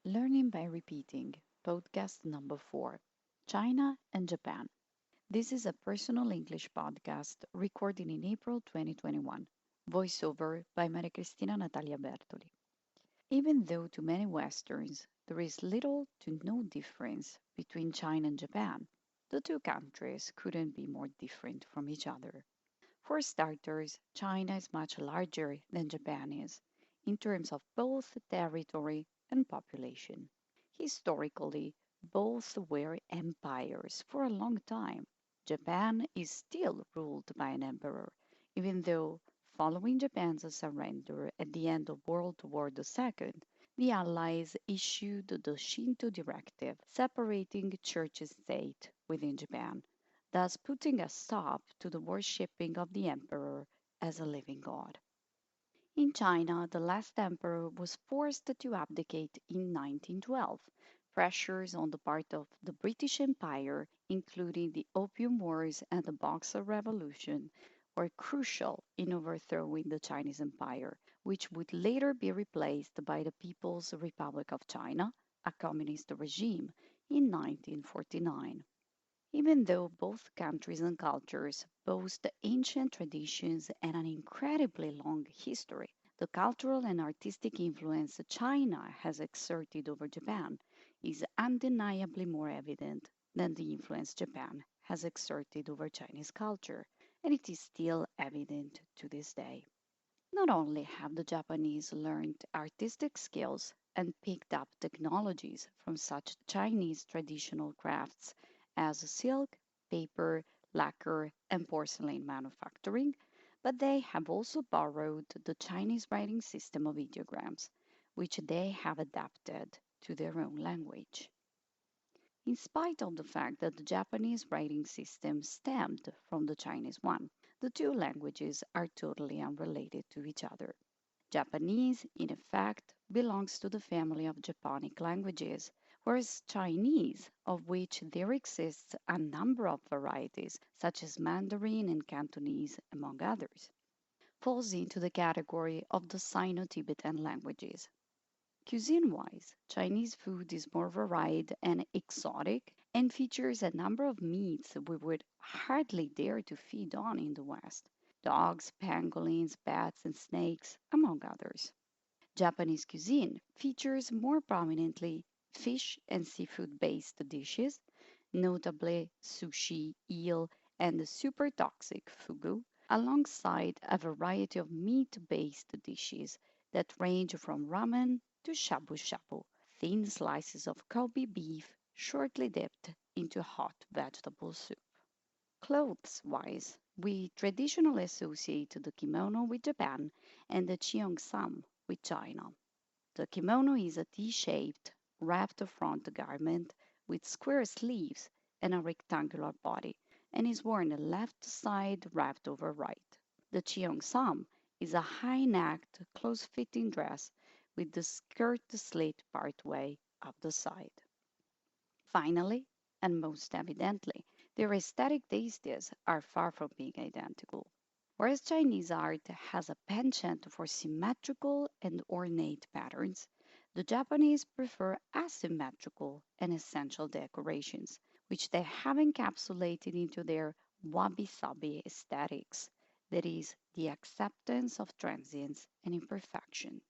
Learning by Repeating, podcast number 4, China and Japan. This is a personal English podcast recorded in April 2021, voiceover by Maria Cristina Natalia Bertoli. Even though to many Westerns there is little to no difference between China and Japan, the two countries couldn't be more different from each other. For starters, China is much larger than Japan is, in terms of both territory and population. Historically, both were empires for a long time. Japan is still ruled by an emperor, even though, following Japan's surrender at the end of World War II, the Allies issued the Shinto Directive separating church and state within Japan, thus putting a stop to the worshipping of the emperor as a living god. In China, the last emperor was forced to abdicate in 1912. Pressures on the part of the British Empire, including the Opium Wars and the Boxer Revolution, were crucial in overthrowing the Chinese Empire, which would later be replaced by the People's Republic of China, a communist regime, in 1949. Even though both countries and cultures boast ancient traditions and an incredibly long history, the cultural and artistic influence China has exerted over Japan is undeniably more evident than the influence Japan has exerted over Chinese culture, and it is still evident to this day. Not only have the Japanese learned artistic skills and picked up technologies from such Chinese traditional crafts as silk, paper, lacquer, and porcelain manufacturing, but they have also borrowed the Chinese writing system of ideograms, which they have adapted to their own language. In spite of the fact that the Japanese writing system stemmed from the Chinese one, the two languages are totally unrelated to each other. Japanese, in effect, belongs to the family of Japonic languages, whereas Chinese, of which there exists a number of varieties, such as Mandarin and Cantonese, among others, falls into the category of the Sino-Tibetan languages. Cuisine-wise, Chinese food is more varied and exotic and features a number of meats we would hardly dare to feed on in the West: dogs, pangolins, bats, and snakes, among others. Japanese cuisine features more prominently fish and seafood based dishes, notably sushi, eel, and the super toxic fugu, alongside a variety of meat based dishes that range from ramen to shabu shabu, thin slices of Kobe beef shortly dipped into hot vegetable soup. Clothes wise, we traditionally associate the kimono with Japan and the cheongsam with China. The kimono is a T-shaped, wrapped front garment with square sleeves and a rectangular body, and is worn left side wrapped over right. The cheongsam is a high-necked, close-fitting dress with the skirt slit partway up the side. Finally, and most evidently, their aesthetic tastes are far from being identical. Whereas Chinese art has a penchant for symmetrical and ornate patterns, the Japanese prefer asymmetrical and essential decorations, which they have encapsulated into their wabi-sabi aesthetics, that is, the acceptance of transience and imperfection.